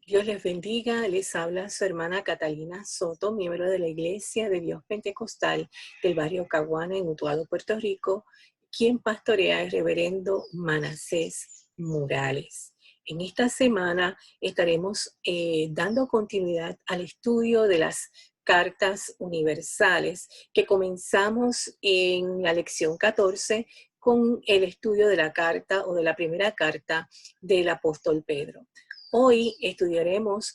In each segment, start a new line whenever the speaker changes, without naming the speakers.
Dios les bendiga, les habla su hermana Catalina Soto, miembro de la Iglesia de Dios Pentecostal del barrio Caguana en Utuado, Puerto Rico, quien pastorea el reverendo Manasés Morales. En esta semana estaremos dando continuidad al estudio de las cartas universales que comenzamos en la lección 14 con el estudio de la carta o de la primera carta del apóstol Pedro. Hoy estudiaremos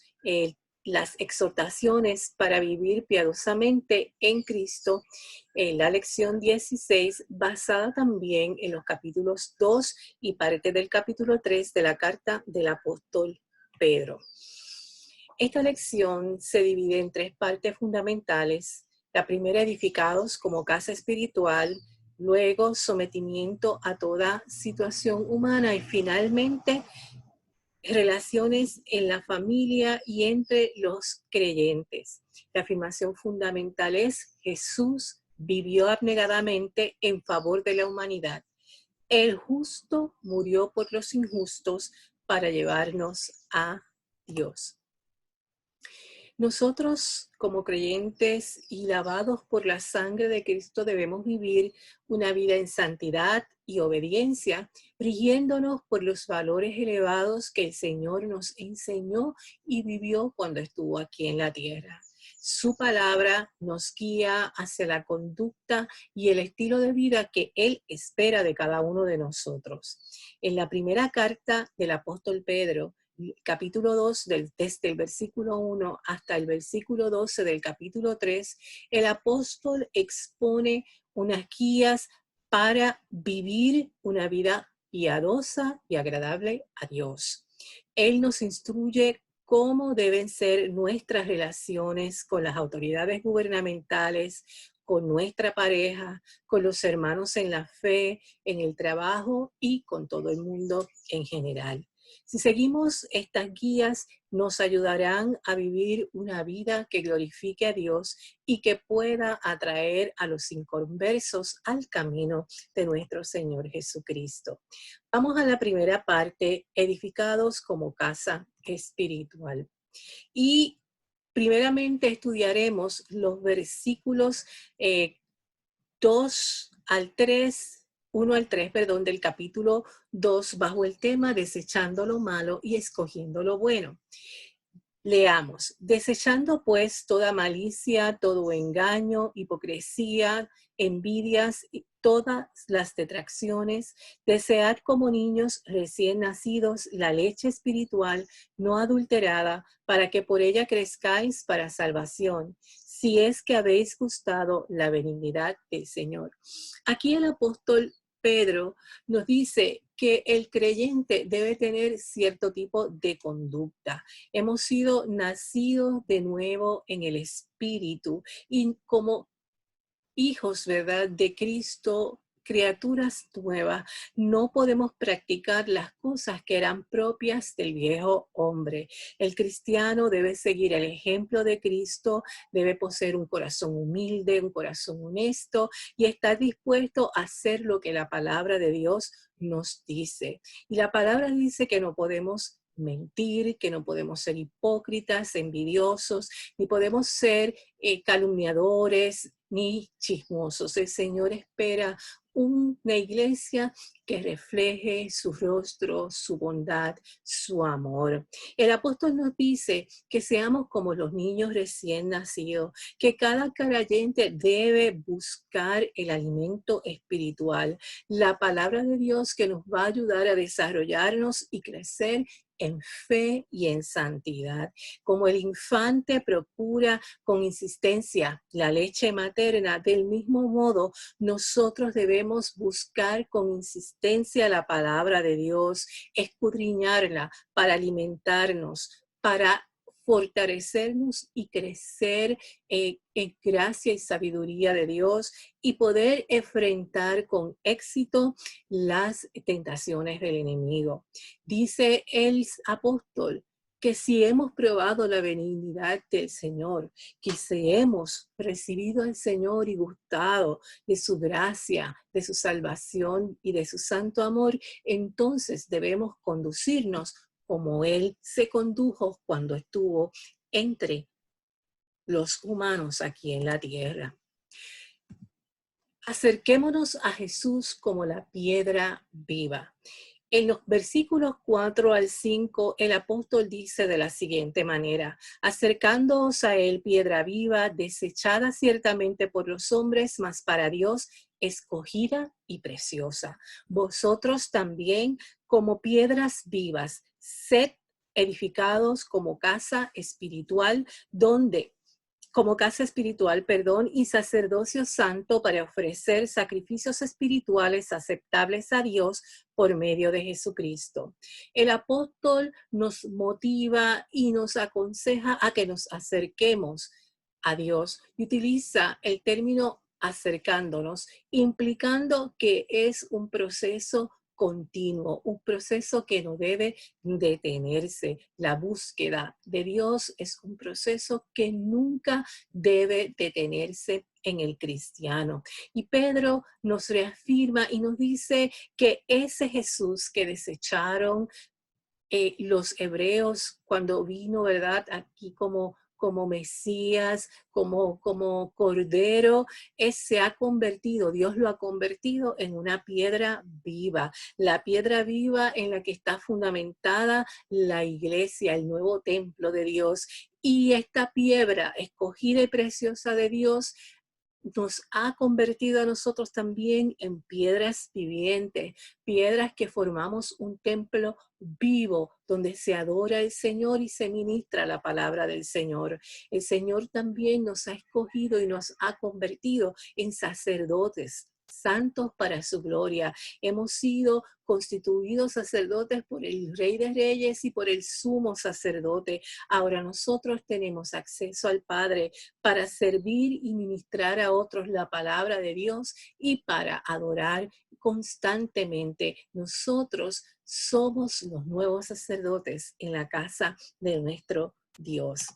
las exhortaciones para vivir piadosamente en Cristo, en la lección 16, basada también en los capítulos 2 y parte del capítulo 3 de la carta del apóstol Pedro. Esta lección se divide en tres partes fundamentales. La primera, edificados como casa espiritual; luego, sometimiento a toda situación humana; y finalmente, relaciones en la familia y entre los creyentes. La afirmación fundamental es: Jesús vivió abnegadamente en favor de la humanidad. El justo murió por los injustos para llevarnos a Dios. Nosotros, como creyentes y lavados por la sangre de Cristo, debemos vivir una vida en santidad y obediencia, rigiéndonos por los valores elevados que el Señor nos enseñó y vivió cuando estuvo aquí en la tierra. Su palabra nos guía hacia la conducta y el estilo de vida que Él espera de cada uno de nosotros. En la primera carta del apóstol Pedro, capítulo 2, desde el versículo 1 hasta el versículo 12 del capítulo 3, el apóstol expone unas guías para vivir una vida piadosa y agradable a Dios. Él nos instruye cómo deben ser nuestras relaciones con las autoridades gubernamentales, con nuestra pareja, con los hermanos en la fe, en el trabajo y con todo el mundo en general. Si seguimos estas guías, nos ayudarán a vivir una vida que glorifique a Dios y que pueda atraer a los inconversos al camino de nuestro Señor Jesucristo. Vamos a la primera parte: edificados como casa espiritual. Y primeramente estudiaremos los versículos 2 al 3, 1 al 3, perdón, del capítulo 2, bajo el tema desechando lo malo y escogiendo lo bueno. Leamos: desechando pues toda malicia, todo engaño, hipocresía, envidias y todas las detracciones, desead como niños recién nacidos la leche espiritual no adulterada, para que por ella crezcáis para salvación, si es que habéis gustado la benignidad del Señor. Aquí el apóstol Pedro nos dice que el creyente debe tener cierto tipo de conducta. Hemos sido nacidos de nuevo en el Espíritu y como hijos, ¿verdad?, de Cristo, criaturas nuevas, no podemos practicar las cosas que eran propias del viejo hombre. El cristiano debe seguir el ejemplo de Cristo, debe poseer un corazón humilde, un corazón honesto y estar dispuesto a hacer lo que la palabra de Dios nos dice. Y la palabra dice que no podemos mentir, que no podemos ser hipócritas, envidiosos, ni podemos ser calumniadores, ni chismosos. El Señor espera una iglesia que refleje su rostro, su bondad, su amor. El apóstol nos dice que seamos como los niños recién nacidos, que cada creyente debe buscar el alimento espiritual, la palabra de Dios, que nos va a ayudar a desarrollarnos y crecer en fe y en santidad. Como el infante procura con insistencia la leche materna, del mismo modo nosotros debemos buscar con insistencia la palabra de Dios, escudriñarla para alimentarnos, para fortalecernos y crecer en gracia y sabiduría de Dios y poder enfrentar con éxito las tentaciones del enemigo. Dice el apóstol que si hemos probado la benignidad del Señor, que si hemos recibido al Señor y gustado de su gracia, de su salvación y de su santo amor, entonces debemos conducirnos como Él se condujo cuando estuvo entre los humanos aquí en la tierra. Acerquémonos a Jesús como la piedra viva. En los versículos 4 al 5, el apóstol dice de la siguiente manera: acercándoos a él, piedra viva, desechada ciertamente por los hombres, mas para Dios escogida y preciosa. Vosotros también, como piedras vivas, sed edificados como casa espiritual, perdón, y sacerdocio santo para ofrecer sacrificios espirituales aceptables a Dios por medio de Jesucristo. El apóstol nos motiva y nos aconseja a que nos acerquemos a Dios y utiliza el término acercándonos, implicando que es un proceso continuo, un proceso que no debe detenerse. La búsqueda de Dios es un proceso que nunca debe detenerse en el cristiano. Y Pedro nos reafirma y nos dice que ese Jesús que desecharon los hebreos cuando vino, ¿verdad? Aquí como Mesías, como Cordero, se ha convertido, Dios lo ha convertido en una piedra viva, la piedra viva en la que está fundamentada la iglesia, el nuevo templo de Dios. Y esta piedra escogida y preciosa de Dios nos ha convertido a nosotros también en piedras vivientes, piedras que formamos un templo vivo donde se adora al Señor y se ministra la palabra del Señor. El Señor también nos ha escogido y nos ha convertido en sacerdotes santos para su gloria. Hemos sido constituidos sacerdotes por el Rey de Reyes y por el Sumo Sacerdote. Ahora nosotros tenemos acceso al Padre para servir y ministrar a otros la palabra de Dios y para adorar constantemente. Nosotros somos los nuevos sacerdotes en la casa de nuestro Dios.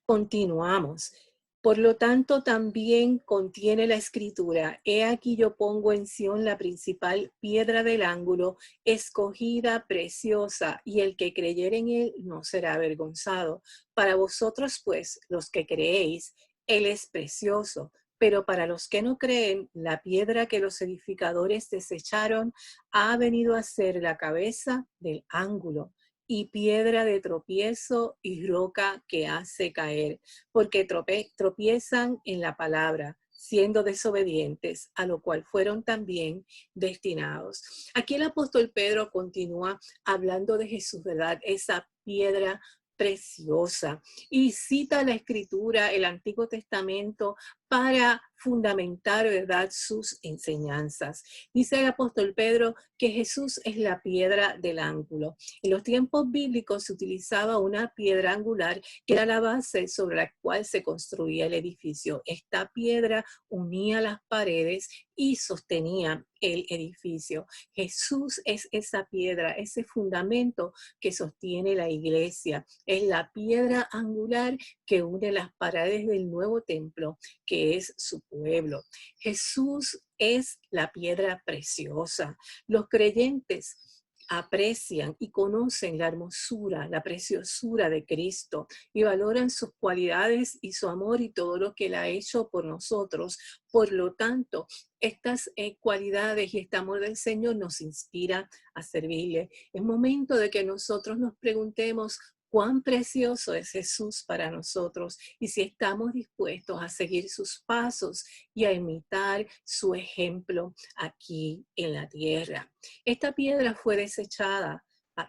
Continuamos. Por lo tanto, también contiene la escritura: he aquí yo pongo en Sión la principal piedra del ángulo, escogida, preciosa, y el que creyere en él no será avergonzado. Para vosotros, pues, los que creéis, él es precioso. Pero para los que no creen, la piedra que los edificadores desecharon ha venido a ser la cabeza del ángulo, y piedra de tropiezo y roca que hace caer, porque tropiezan en la palabra, siendo desobedientes, a lo cual fueron también destinados. Aquí el apóstol Pedro continúa hablando de Jesús, ¿verdad? Esa piedra preciosa, y cita la escritura, el Antiguo Testamento, para fundamentar, ¿verdad?, sus enseñanzas. Dice el apóstol Pedro que Jesús es la piedra del ángulo. En los tiempos bíblicos se utilizaba una piedra angular que era la base sobre la cual se construía el edificio. Esta piedra unía las paredes y sostenía el edificio. Jesús es esa piedra, ese fundamento que sostiene la iglesia. Es la piedra angular que une las paredes del nuevo templo, que es su pueblo. Jesús es la piedra preciosa. Los creyentes aprecian y conocen la hermosura, la preciosura de Cristo y valoran sus cualidades y su amor y todo lo que Él ha hecho por nosotros. Por lo tanto, estas cualidades y este amor del Señor nos inspira a servirle. Es momento de que nosotros nos preguntemos cuán precioso es Jesús para nosotros y si estamos dispuestos a seguir sus pasos y a imitar su ejemplo aquí en la tierra. Esta piedra fue desechada.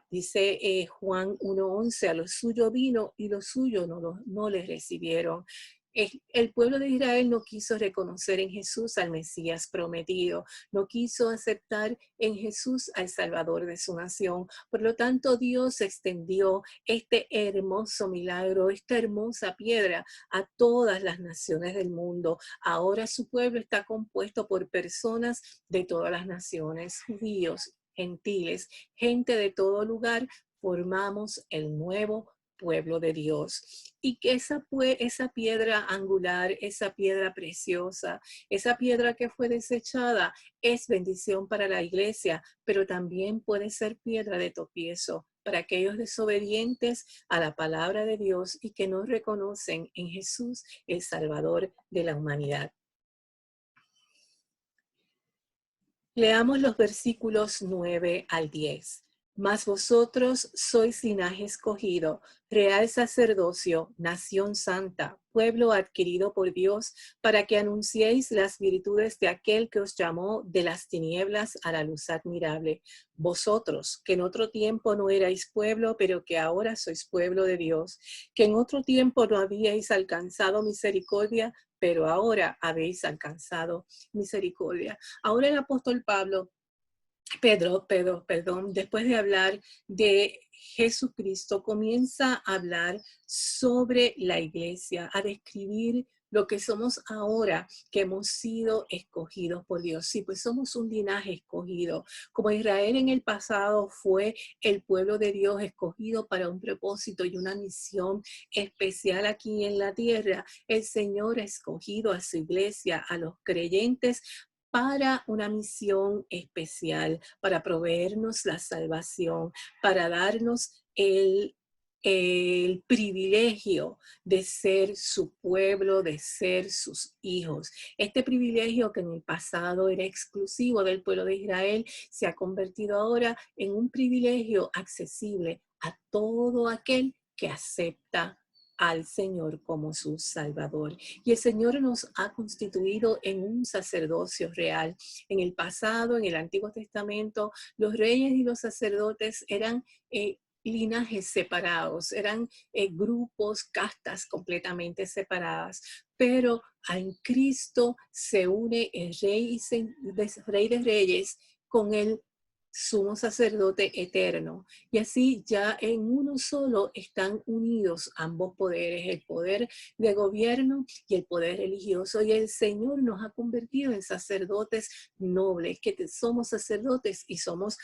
Dice Juan 1:11, a lo suyo vino y lo suyo no les recibieron. El pueblo de Israel no quiso reconocer en Jesús al Mesías prometido, no quiso aceptar en Jesús al Salvador de su nación. Por lo tanto, Dios extendió este hermoso milagro, esta hermosa piedra a todas las naciones del mundo. Ahora su pueblo está compuesto por personas de todas las naciones, judíos, gentiles, gente de todo lugar. Formamos el nuevo pueblo de Dios. Y que esa piedra angular, esa piedra preciosa, esa piedra que fue desechada es bendición para la iglesia, pero también puede ser piedra de tropiezo para aquellos desobedientes a la palabra de Dios y que no reconocen en Jesús el Salvador de la humanidad. Leamos los versículos 9 al 10. Mas vosotros sois linaje escogido, real sacerdocio, nación santa, pueblo adquirido por Dios, para que anunciéis las virtudes de aquel que os llamó de las tinieblas a la luz admirable. Vosotros, que en otro tiempo no erais pueblo, pero que ahora sois pueblo de Dios, que en otro tiempo no habíais alcanzado misericordia, pero ahora habéis alcanzado misericordia. Ahora el apóstol Pedro, después de hablar de Jesucristo, comienza a hablar sobre la iglesia, a describir lo que somos ahora, que hemos sido escogidos por Dios. Sí, pues somos un linaje escogido. Como Israel en el pasado fue el pueblo de Dios escogido para un propósito y una misión especial aquí en la tierra, el Señor ha escogido a su iglesia, a los creyentes, para una misión especial, para proveernos la salvación, para darnos el privilegio de ser su pueblo, de ser sus hijos. Este privilegio que en el pasado era exclusivo del pueblo de Israel, se ha convertido ahora en un privilegio accesible a todo aquel que acepta al Señor como su Salvador. Y el Señor nos ha constituido en un sacerdocio real. En el pasado, en el Antiguo Testamento, los reyes y los sacerdotes eran linajes separados, eran grupos, castas completamente separadas. Pero en Cristo se une el Rey de Reyes con el sumo sacerdote eterno. Y así ya en uno solo están unidos ambos poderes, el poder de gobierno y el poder religioso. Y el Señor nos ha convertido en sacerdotes nobles, que somos sacerdotes y somos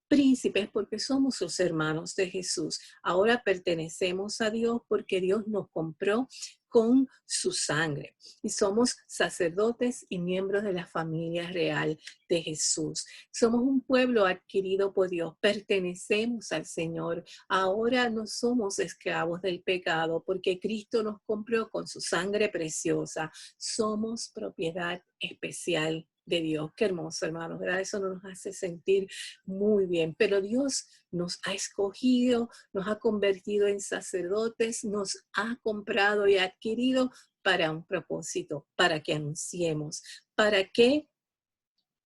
príncipes porque somos los hermanos de Jesús. Ahora pertenecemos a Dios porque Dios nos compró con su sangre y somos sacerdotes y miembros de la familia real de Jesús. Somos un pueblo adquirido por Dios, pertenecemos al Señor. Ahora no somos esclavos del pecado porque Cristo nos compró con su sangre preciosa. Somos propiedad especial de Dios. Qué hermoso, hermanos, ¿verdad? Eso nos hace sentir muy bien. Pero Dios nos ha escogido, nos ha convertido en sacerdotes, nos ha comprado y adquirido para un propósito, para que anunciemos, para que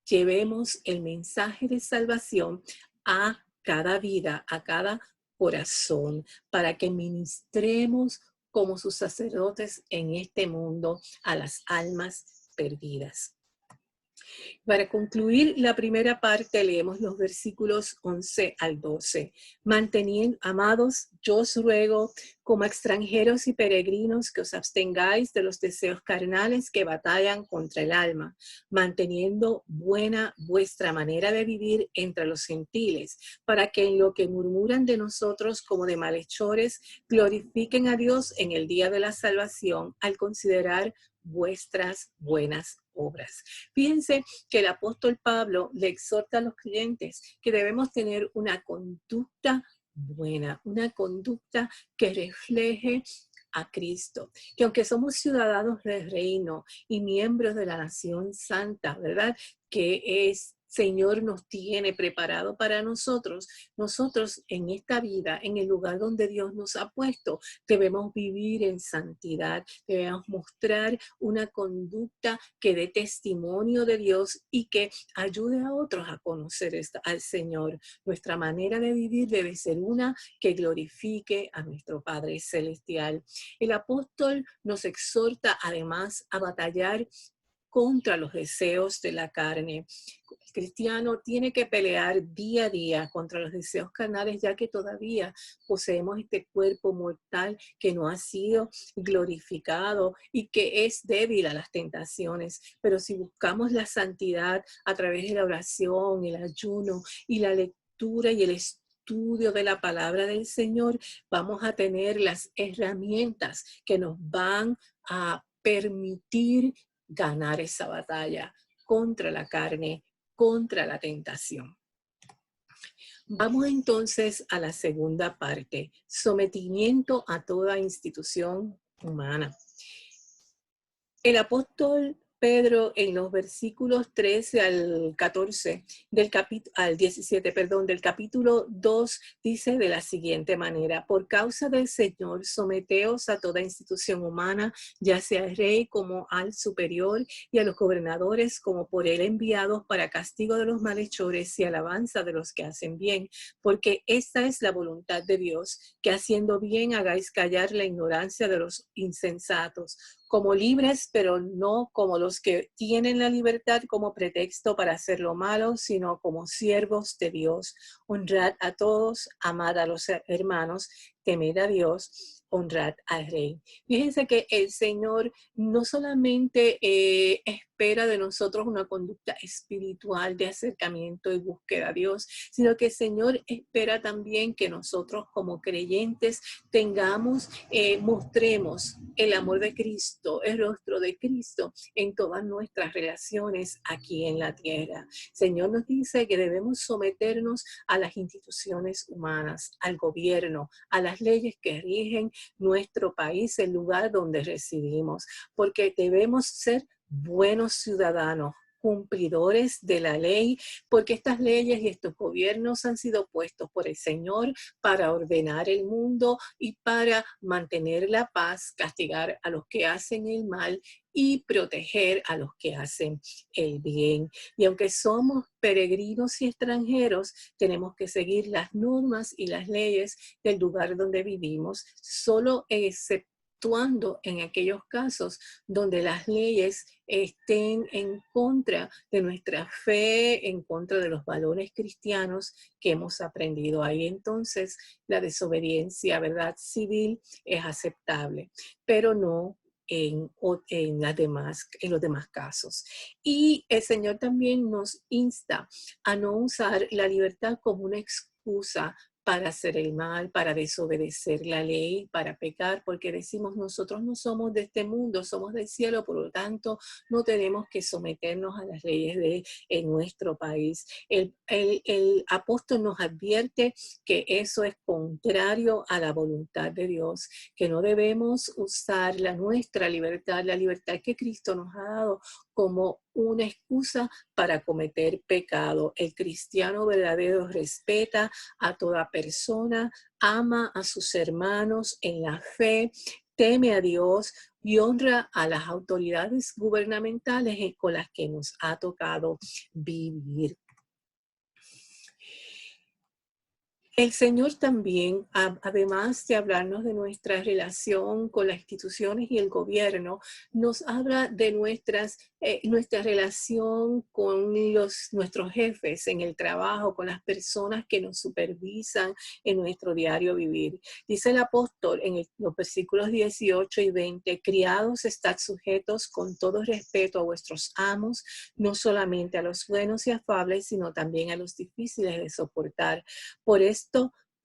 llevemos el mensaje de salvación a cada vida, a cada corazón, para que ministremos como sus sacerdotes en este mundo a las almas perdidas. Para concluir la primera parte, leemos los versículos 11 al 12. Manteniendo, amados, yo os ruego, como extranjeros y peregrinos, que os abstengáis de los deseos carnales que batallan contra el alma, manteniendo buena vuestra manera de vivir entre los gentiles, para que en lo que murmuran de nosotros como de malhechores, glorifiquen a Dios en el día de la salvación, al considerar vuestras buenas obras. Fíjense que el apóstol Pablo le exhorta a los creyentes que debemos tener una conducta buena, una conducta que refleje a Cristo, que aunque somos ciudadanos del reino y miembros de la nación santa, ¿verdad? Que es Señor nos tiene preparado para nosotros. Nosotros en esta vida, en el lugar donde Dios nos ha puesto, debemos vivir en santidad, debemos mostrar una conducta que dé testimonio de Dios y que ayude a otros a conocer al Señor. Nuestra manera de vivir debe ser una que glorifique a nuestro Padre Celestial. El apóstol nos exhorta además a batallar contra los deseos de la carne. El cristiano tiene que pelear día a día contra los deseos carnales, ya que todavía poseemos este cuerpo mortal que no ha sido glorificado y que es débil a las tentaciones. Pero si buscamos la santidad a través de la oración, el ayuno y la lectura y el estudio estudio de la palabra del Señor, vamos a tener las herramientas que nos van a permitir ganar esa batalla contra la carne, contra la tentación. Vamos entonces a la segunda parte, sometimiento a toda institución humana. El apóstol Pedro en los versículos 13 al 14, al 17, perdón, del capítulo 2, dice de la siguiente manera: por causa del Señor, someteos a toda institución humana, ya sea al rey como al superior, y a los gobernadores como por él enviados para castigo de los malhechores y alabanza de los que hacen bien, porque esta es la voluntad de Dios, que haciendo bien hagáis callar la ignorancia de los insensatos, como libres, pero no como los que tienen la libertad como pretexto para hacer lo malo, sino como siervos de Dios. Honrad a todos, amad a los hermanos, temed a Dios, honrad al Rey. Fíjense que el Señor no solamente espera de nosotros una conducta espiritual de acercamiento y búsqueda a Dios, sino que el Señor espera también que nosotros como creyentes tengamos, mostremos el amor de Cristo, el rostro de Cristo en todas nuestras relaciones aquí en la tierra. El Señor nos dice que debemos someternos a las instituciones humanas, al gobierno, a las leyes que rigen nuestro país, el lugar donde residimos, porque debemos ser buenos ciudadanos, cumplidores de la ley, porque estas leyes y estos gobiernos han sido puestos por el Señor para ordenar el mundo y para mantener la paz, castigar a los que hacen el mal y proteger a los que hacen el bien. Y aunque somos peregrinos y extranjeros, tenemos que seguir las normas y las leyes del lugar donde vivimos, solo exceptuando en aquellos casos donde las leyes estén en contra de nuestra fe, en contra de los valores cristianos que hemos aprendido. Ahí entonces la desobediencia, ¿verdad?, civil es aceptable, pero no en los demás casos. Y el Señor también nos insta a no usar la libertad como una excusa para hacer el mal, para desobedecer la ley, para pecar, porque decimos nosotros no somos de este mundo, somos del cielo, por lo tanto no tenemos que someternos a las leyes de nuestro país. El apóstol nos advierte que eso es contrario a la voluntad de Dios, que no debemos usar nuestra libertad, la libertad que Cristo nos ha dado, como una excusa para cometer pecado. El cristiano verdadero respeta a toda persona, ama a sus hermanos en la fe, teme a Dios y honra a las autoridades gubernamentales con las que nos ha tocado vivir. El Señor también, además de hablarnos de nuestra relación con las instituciones y el gobierno, nos habla de nuestra relación con nuestros jefes en el trabajo, con las personas que nos supervisan en nuestro diario vivir. Dice el apóstol en los versículos 18 y 20, criados, estad sujetos con todo respeto a vuestros amos, no solamente a los buenos y afables, sino también a los difíciles de soportar.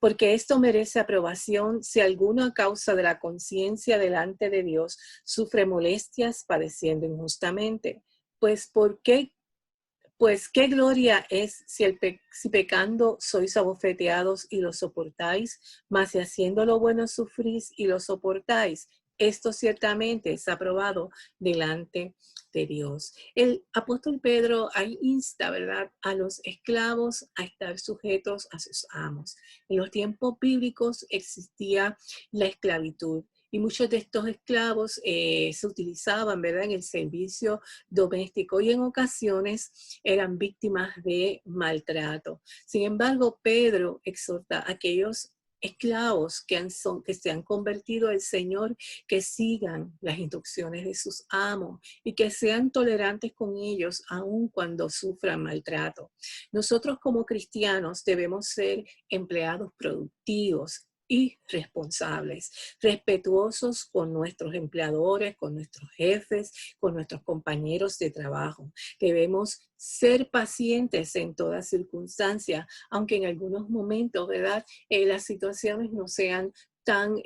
Porque esto merece aprobación si alguno a causa de la conciencia delante de Dios sufre molestias padeciendo injustamente. Pues qué gloria es si pecando sois abofeteados y lo soportáis, mas si haciendo lo bueno sufrís y lo soportáis. Esto ciertamente es aprobado delante de Dios. El apóstol Pedro ahí insta, ¿verdad?, a los esclavos a estar sujetos a sus amos. En los tiempos bíblicos existía la esclavitud y muchos de estos esclavos se utilizaban, ¿verdad?, en el servicio doméstico y en ocasiones eran víctimas de maltrato. Sin embargo, Pedro exhorta a aquellos esclavos que se han convertido al Señor, que sigan las instrucciones de sus amos y que sean tolerantes con ellos aun cuando sufran maltrato. Nosotros como cristianos debemos ser empleados productivos, y responsables, respetuosos con nuestros empleadores, con nuestros jefes, con nuestros compañeros de trabajo. Debemos ser pacientes en toda circunstancia, aunque en algunos momentos, ¿verdad? Las situaciones no sean tan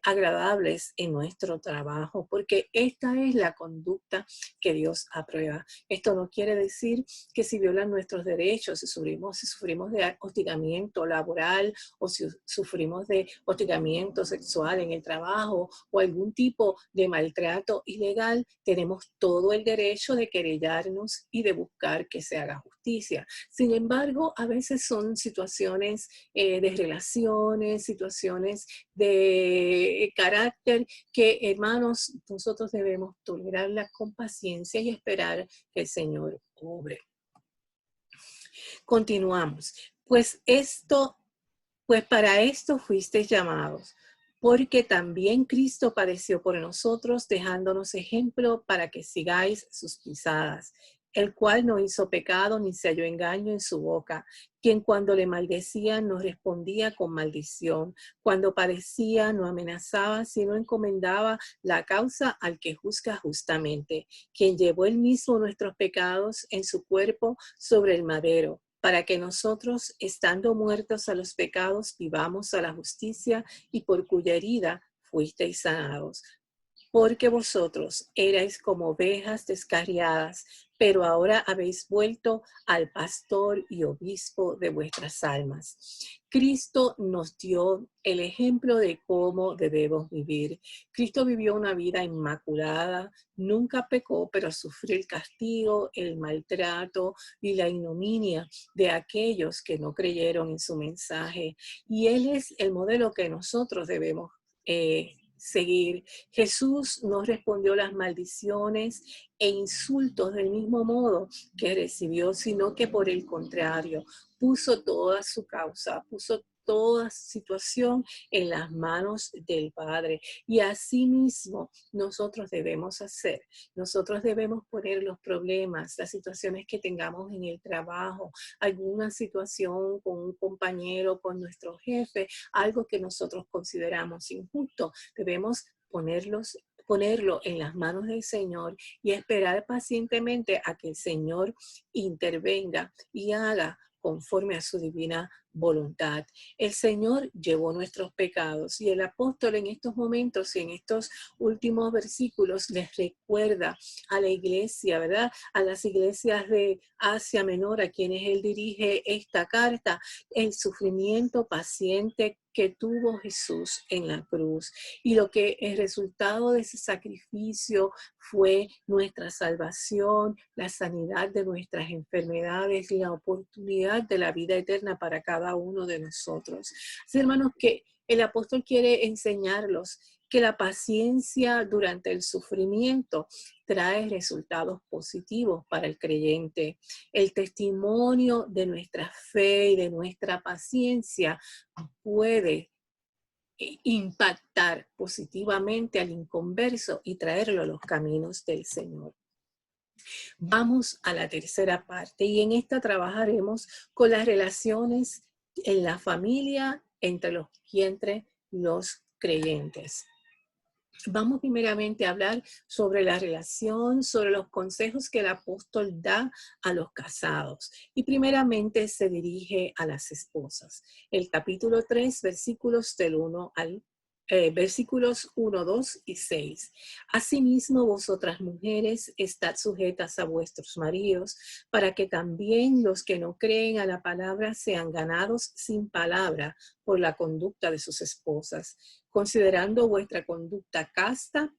agradables en nuestro trabajo, porque esta es la conducta que Dios aprueba. Esto no quiere decir que si violan nuestros derechos, si sufrimos de hostigamiento laboral o si sufrimos de hostigamiento sexual en el trabajo o algún tipo de maltrato ilegal, tenemos todo el derecho de querellarnos y de buscar que se haga justicia. Sin embargo, a veces son situaciones de relaciones, situaciones de carácter que, hermanos, nosotros debemos tolerarlas con paciencia y esperar que el Señor obre. Continuamos. Pues para esto fuisteis llamados, porque también Cristo padeció por nosotros, dejándonos ejemplo para que sigáis sus pisadas, el cual no hizo pecado ni se halló engaño en su boca, quien cuando le maldecían no respondía con maldición, cuando padecía no amenazaba, sino encomendaba la causa al que juzga justamente, quien llevó él mismo nuestros pecados en su cuerpo sobre el madero, para que nosotros, estando muertos a los pecados, vivamos a la justicia, y por cuya herida fuisteis sanados. Porque vosotros erais como ovejas descarriadas, pero ahora habéis vuelto al pastor y obispo de vuestras almas. Cristo nos dio el ejemplo de cómo debemos vivir. Cristo vivió una vida inmaculada, nunca pecó, pero sufrió el castigo, el maltrato y la ignominia de aquellos que no creyeron en su mensaje. Y Él es el modelo que nosotros debemos seguir. Jesús no respondió las maldiciones e insultos del mismo modo que recibió, sino que por el contrario, puso toda su causa, puso toda situación en las manos del Padre. Y así mismo nosotros debemos hacer. Nosotros debemos poner los problemas, las situaciones que tengamos en el trabajo, alguna situación con un compañero, con nuestro jefe, algo que nosotros consideramos injusto. Debemos ponerlo en las manos del Señor y esperar pacientemente a que el Señor intervenga y haga conforme a su divina voluntad. El Señor llevó nuestros pecados y el apóstol en estos momentos y en estos últimos versículos les recuerda a la iglesia, ¿verdad? A las iglesias de Asia Menor, a quienes él dirige esta carta, el sufrimiento paciente que tuvo Jesús en la cruz y lo que el resultado de ese sacrificio fue nuestra salvación, la sanidad de nuestras enfermedades, la oportunidad de la vida eterna para cada uno de nosotros. Así, hermanos, que el apóstol quiere enseñarlos que la paciencia durante el sufrimiento trae resultados positivos para el creyente. El testimonio de nuestra fe y de nuestra paciencia puede impactar positivamente al inconverso y traerlo a los caminos del Señor. Vamos a la tercera parte y en esta trabajaremos con las relaciones en la familia entre los creyentes. Vamos primeramente a hablar sobre la relación, sobre los consejos que el apóstol da a los casados. Y primeramente se dirige a las esposas. El capítulo 3, versículos 1, 2 y 6. Asimismo, vosotras mujeres, estad sujetas a vuestros maridos, para que también los que no creen a la palabra sean ganados sin palabra por la conducta de sus esposas, considerando vuestra conducta casta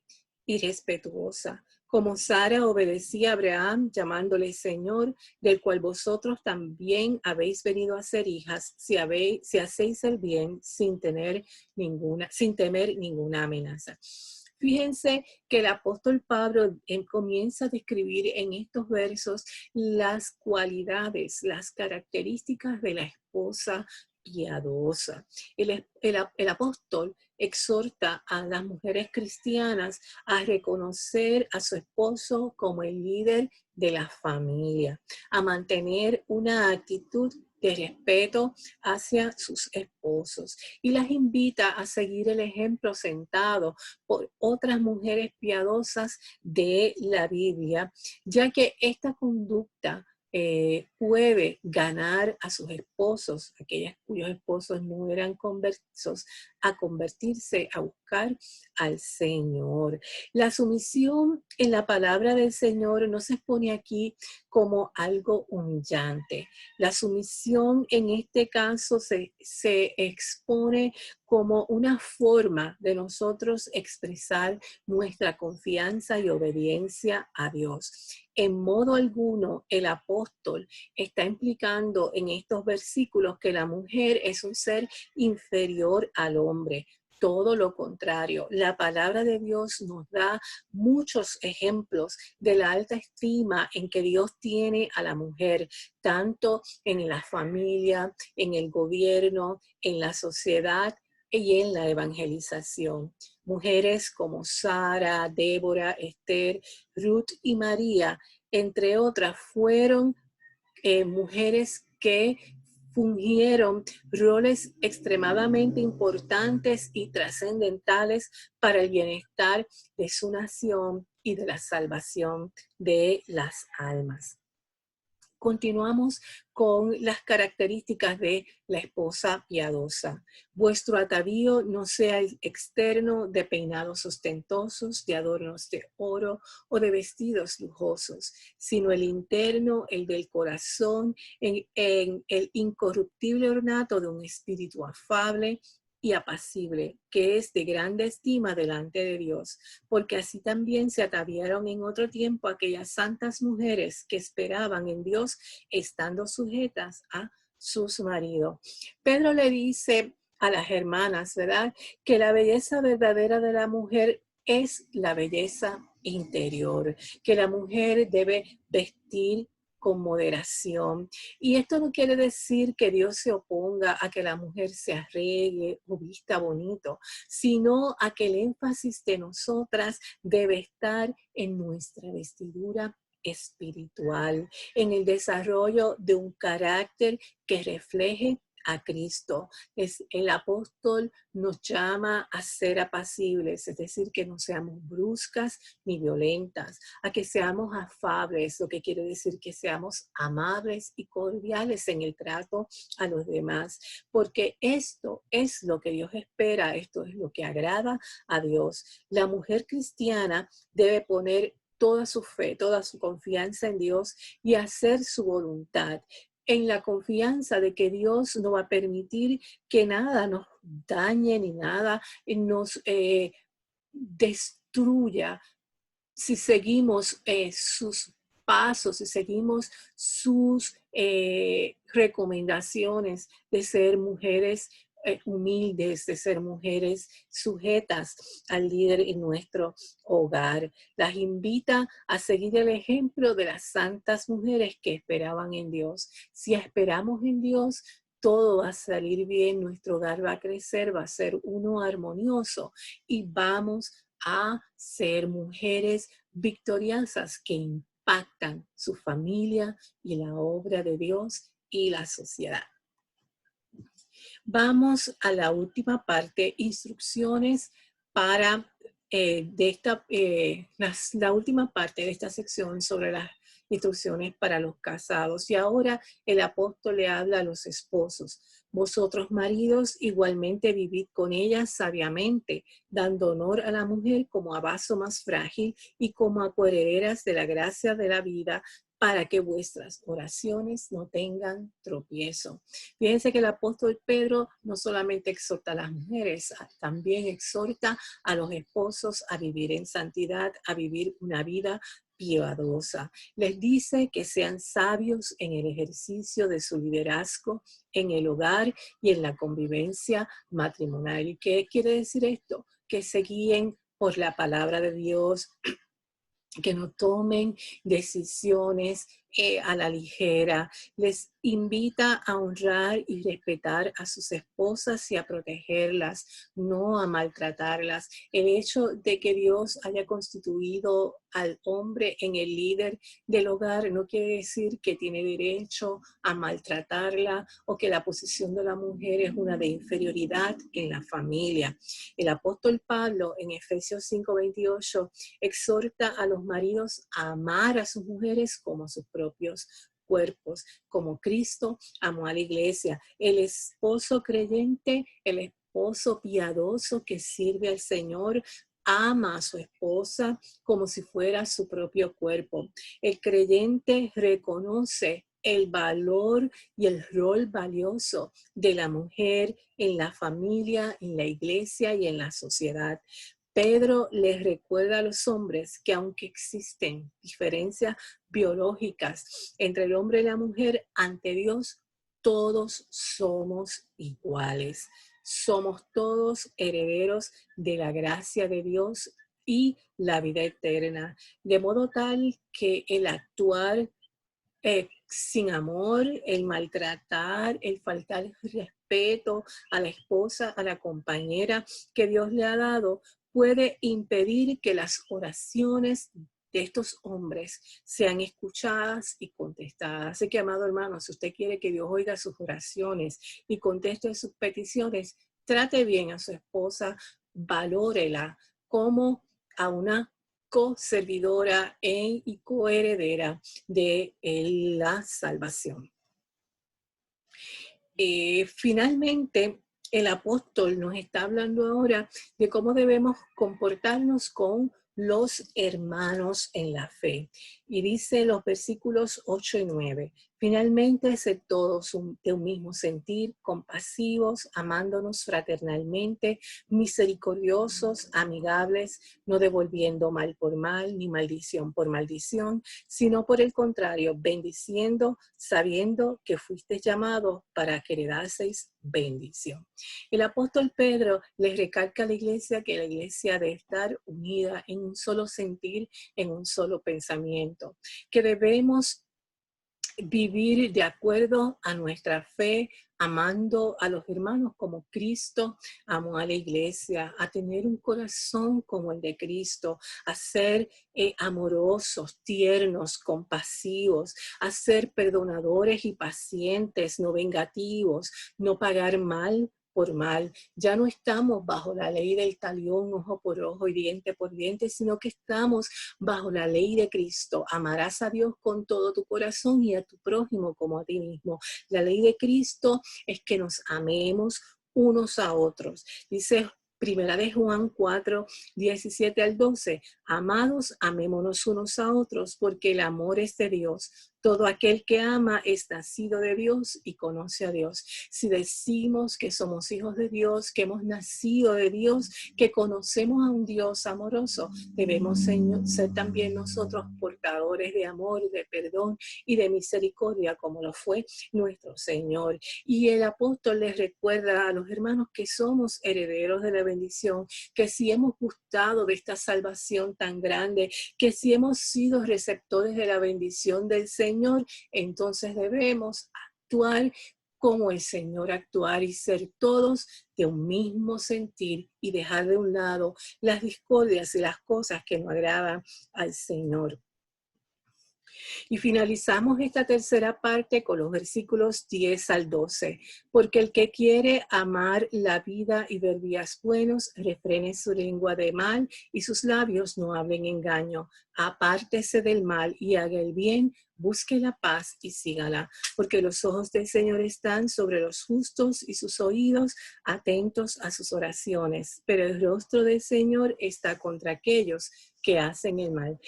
y respetuosa, como Sara obedecía a Abraham, llamándole Señor, del cual vosotros también habéis venido a ser hijas, si hacéis el bien sin temer ninguna amenaza. Fíjense que el apóstol Pablo comienza a describir en estos versos las cualidades, las características de la esposa piadosa. El apóstol exhorta a las mujeres cristianas a reconocer a su esposo como el líder de la familia, a mantener una actitud de respeto hacia sus esposos y las invita a seguir el ejemplo sentado por otras mujeres piadosas de la Biblia, ya que esta conducta puede ganar a sus esposos, aquellas cuyos esposos no eran conversos, a convertirse, a buscar al Señor. La sumisión en la palabra del Señor no se expone aquí como algo humillante. La sumisión en este caso se expone como una forma de nosotros expresar nuestra confianza y obediencia a Dios. En modo alguno, el apóstol está implicando en estos versículos que la mujer es un ser inferior al hombre. Todo lo contrario, la palabra de Dios nos da muchos ejemplos de la alta estima en que Dios tiene a la mujer, tanto en la familia, en el gobierno, en la sociedad y en la evangelización. Mujeres como Sara, Débora, Esther, Ruth y María, entre otras, fueron mujeres que fungieron roles extremadamente importantes y trascendentales para el bienestar de su nación y de la salvación de las almas. Continuamos con las características de la esposa piadosa. Vuestro atavío no sea externo de peinados ostentosos, de adornos de oro o de vestidos lujosos, sino el interno, el del corazón, en el incorruptible ornato de un espíritu afable y apacible, que es de grande estima delante de Dios, porque así también se ataviaron en otro tiempo aquellas santas mujeres que esperaban en Dios, estando sujetas a sus maridos. Pedro le dice a las hermanas, ¿verdad?, que la belleza verdadera de la mujer es la belleza interior, que la mujer debe vestir con moderación. Y esto no quiere decir que Dios se oponga a que la mujer se arregle o vista bonito, sino a que el énfasis de nosotras debe estar en nuestra vestidura espiritual, en el desarrollo de un carácter que refleje a Cristo. El apóstol nos llama a ser apacibles, es decir, que no seamos bruscas ni violentas, a que seamos afables, lo que quiere decir que seamos amables y cordiales en el trato a los demás, porque esto es lo que Dios espera, esto es lo que agrada a Dios. La mujer cristiana debe poner toda su fe, toda su confianza en Dios y hacer su voluntad, en la confianza de que Dios no va a permitir que nada nos dañe ni nada nos destruya si seguimos sus pasos, si seguimos sus recomendaciones de ser mujeres humildes, de ser mujeres sujetas al líder en nuestro hogar. Las invita a seguir el ejemplo de las santas mujeres que esperaban en Dios. Si esperamos en Dios, todo va a salir bien, nuestro hogar va a crecer, va a ser uno armonioso y vamos a ser mujeres victoriosas que impactan su familia y la obra de Dios y la sociedad. Vamos a la última parte, instrucciones para la última parte de esta sección sobre las instrucciones para los casados. Y ahora el apóstol le habla a los esposos. Vosotros, maridos, igualmente vivid con ellas sabiamente, dando honor a la mujer como a vaso más frágil y como a coherederas de la gracia de la vida, para que vuestras oraciones no tengan tropiezo. Fíjense que el apóstol Pedro no solamente exhorta a las mujeres, también exhorta a los esposos a vivir en santidad, a vivir una vida piadosa. Les dice que sean sabios en el ejercicio de su liderazgo en el hogar y en la convivencia matrimonial. ¿Y qué quiere decir esto? Que se guíen por la palabra de Dios, que no tomen decisiones a la ligera. Les invita a honrar y respetar a sus esposas y a protegerlas, no a maltratarlas. El hecho de que Dios haya constituido al hombre en el líder del hogar no quiere decir que tiene derecho a maltratarla o que la posición de la mujer es una de inferioridad en la familia. El apóstol Pablo en Efesios 5:28 exhorta a los maridos a amar a sus mujeres como a sus propios cuerpos, como Cristo amó a la iglesia. El esposo creyente, el esposo piadoso que sirve al Señor, ama a su esposa como si fuera su propio cuerpo. El creyente reconoce el valor y el rol valioso de la mujer en la familia, en la iglesia y en la sociedad. Pedro les recuerda a los hombres que aunque existen diferencias biológicas entre el hombre y la mujer, ante Dios todos somos iguales. Somos todos herederos de la gracia de Dios y la vida eterna. De modo tal que el actuar sin amor, el maltratar, el faltar respeto a la esposa, a la compañera que Dios le ha dado, puede impedir que las oraciones de estos hombres sean escuchadas y contestadas. Así que, amado hermano, si usted quiere que Dios oiga sus oraciones y conteste sus peticiones, trate bien a su esposa, valórela como a una co-servidora y coheredera de la salvación. Finalmente, el apóstol nos está hablando ahora de cómo debemos comportarnos con los hermanos en la fe. Y dice los versículos 8 y 9. Finalmente, sed todos de un mismo sentir, compasivos, amándonos fraternalmente, misericordiosos, amigables, no devolviendo mal por mal, ni maldición por maldición, sino por el contrario, bendiciendo, sabiendo que fuisteis llamados para que heredaseis bendición. El apóstol Pedro les recalca a la iglesia que la iglesia debe estar unida en un solo sentir, en un solo pensamiento, que debemos vivir de acuerdo a nuestra fe, amando a los hermanos como Cristo amó a la iglesia, a tener un corazón como el de Cristo, a ser amorosos, tiernos, compasivos, a ser perdonadores y pacientes, no vengativos, no pagar mal por mal. Ya no estamos bajo la ley del talión, ojo por ojo y diente por diente, sino que estamos bajo la ley de Cristo. Amarás a Dios con todo tu corazón y a tu prójimo como a ti mismo. La ley de Cristo es que nos amemos unos a otros. Dice Primera de Juan 4, 17 al 12. Amados, amémonos unos a otros, porque el amor es de Dios. Todo aquel que ama es nacido de Dios y conoce a Dios. Si decimos que somos hijos de Dios, que hemos nacido de Dios, que conocemos a un Dios amoroso, debemos ser también nosotros portadores de amor, de perdón y de misericordia, como lo fue nuestro Señor. Y el apóstol les recuerda a los hermanos que somos herederos de la bendición, que si hemos gustado de esta salvación tan grande, que si hemos sido receptores de la bendición del Señor, entonces debemos actuar como el Señor actuar y ser todos de un mismo sentir y dejar de un lado las discordias y las cosas que no agradan al Señor. Y finalizamos esta tercera parte con los versículos 10 al 12. Porque el que quiere amar la vida y ver días buenos, refrene su lengua de mal y sus labios no hablen engaño. Apártese del mal y haga el bien, busque la paz y sígala. Porque los ojos del Señor están sobre los justos y sus oídos atentos a sus oraciones. Pero el rostro del Señor está contra aquellos que hacen el mal.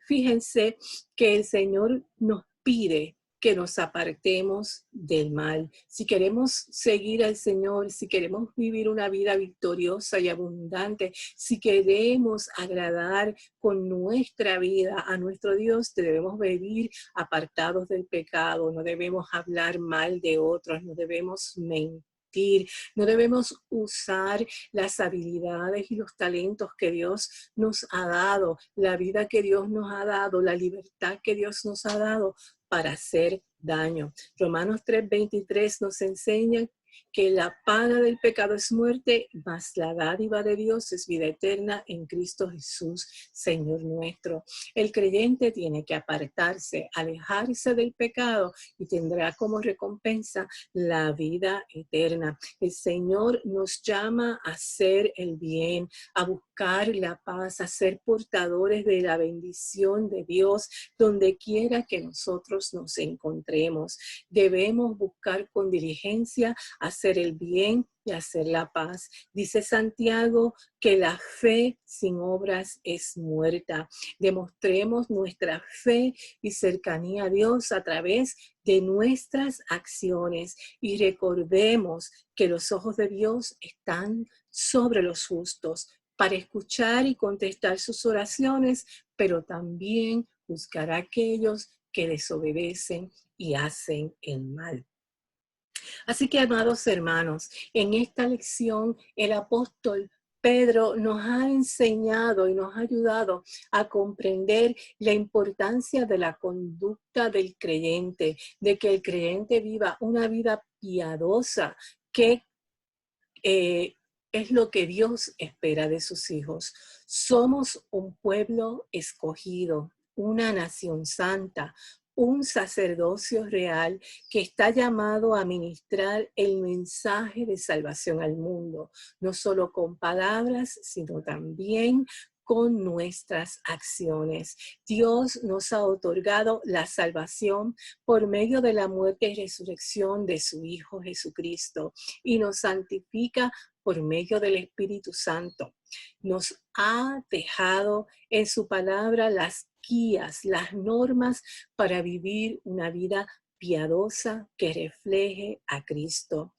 Fíjense que el Señor nos pide que nos apartemos del mal. Si queremos seguir al Señor, si queremos vivir una vida victoriosa y abundante, si queremos agradar con nuestra vida a nuestro Dios, debemos vivir apartados del pecado, no debemos hablar mal de otros, no debemos mentir. No debemos usar las habilidades y los talentos que Dios nos ha dado, la vida que Dios nos ha dado, la libertad que Dios nos ha dado para hacer daño. Romanos 3:23 nos enseña que la paga del pecado es muerte, mas la dádiva de Dios es vida eterna en Cristo Jesús, Señor nuestro. El creyente tiene que apartarse, alejarse del pecado y tendrá como recompensa la vida eterna. El Señor nos llama a hacer el bien, a buscar la paz, a ser portadores de la bendición de Dios donde quiera que nosotros nos encontremos. Debemos buscar con diligencia hacer el bien y hacer la paz. Dice Santiago que la fe sin obras es muerta. Demostremos nuestra fe y cercanía a Dios a través de nuestras acciones y recordemos que los ojos de Dios están sobre los justos para escuchar y contestar sus oraciones, pero también juzgar a aquellos que desobedecen y hacen el mal. Así que, amados hermanos, en esta lección el apóstol Pedro nos ha enseñado y nos ha ayudado a comprender la importancia de la conducta del creyente, de que el creyente viva una vida piadosa, que es lo que Dios espera de sus hijos. Somos un pueblo escogido, una nación santa, un sacerdocio real que está llamado a ministrar el mensaje de salvación al mundo, no solo con palabras, sino también con nuestras acciones. Dios nos ha otorgado la salvación por medio de la muerte y resurrección de su Hijo Jesucristo y nos santifica por medio del Espíritu Santo. Nos ha dejado en su palabra las guías, las normas para vivir una vida piadosa que refleje a Cristo.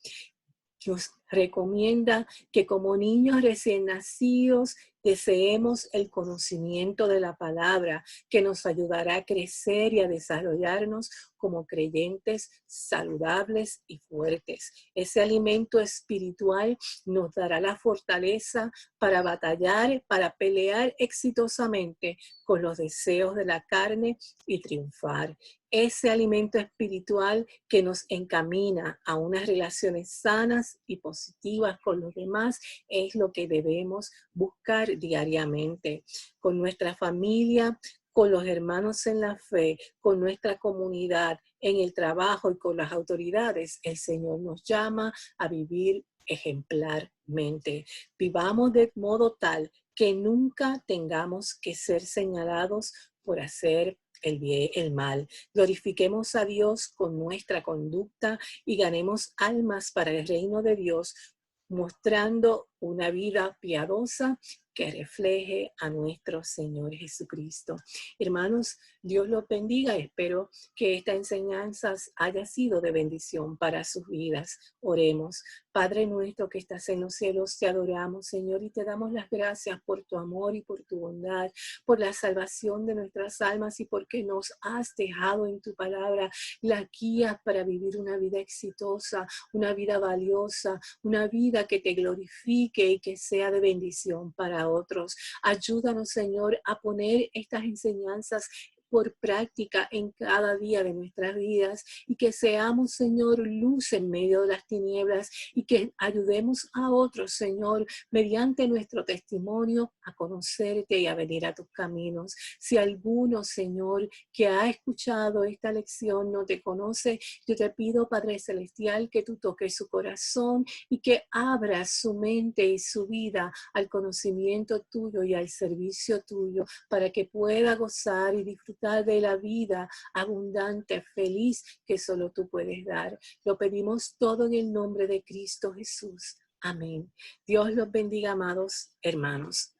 Nos recomienda que como niños recién nacidos deseemos el conocimiento de la palabra que nos ayudará a crecer y a desarrollarnos como creyentes saludables y fuertes. Ese alimento espiritual nos dará la fortaleza para batallar, para pelear exitosamente con los deseos de la carne y triunfar. Ese alimento espiritual que nos encamina a unas relaciones sanas y positivas con los demás es lo que debemos buscar diariamente con nuestra familia, con los hermanos en la fe, con nuestra comunidad, en el trabajo y con las autoridades. El Señor nos llama a vivir ejemplarmente. Vivamos de modo tal que nunca tengamos que ser señalados por hacer el bien, el mal. Glorifiquemos a Dios con nuestra conducta y ganemos almas para el reino de Dios, mostrando una vida piadosa que refleje a nuestro Señor Jesucristo. Hermanos, Dios los bendiga. Espero que esta enseñanza haya sido de bendición para sus vidas. Oremos. Padre nuestro que estás en los cielos, te adoramos, Señor, y te damos las gracias por tu amor y por tu bondad, por la salvación de nuestras almas y porque nos has dejado en tu palabra la guía para vivir una vida exitosa, una vida valiosa, una vida que te glorifique y que sea de bendición para otros. Ayúdanos, Señor, a poner estas enseñanzas por práctica en cada día de nuestras vidas y que seamos, Señor, luz en medio de las tinieblas y que ayudemos a otros, Señor, mediante nuestro testimonio a conocerte y a venir a tus caminos. Si alguno, Señor, que ha escuchado esta lección no te conoce, yo te pido, Padre Celestial, que tú toques su corazón y que abras su mente y su vida al conocimiento tuyo y al servicio tuyo para que pueda gozar y disfrutar de la vida abundante, feliz que solo tú puedes dar. Lo pedimos todo en el nombre de Cristo Jesús. Amén. Dios los bendiga, amados hermanos.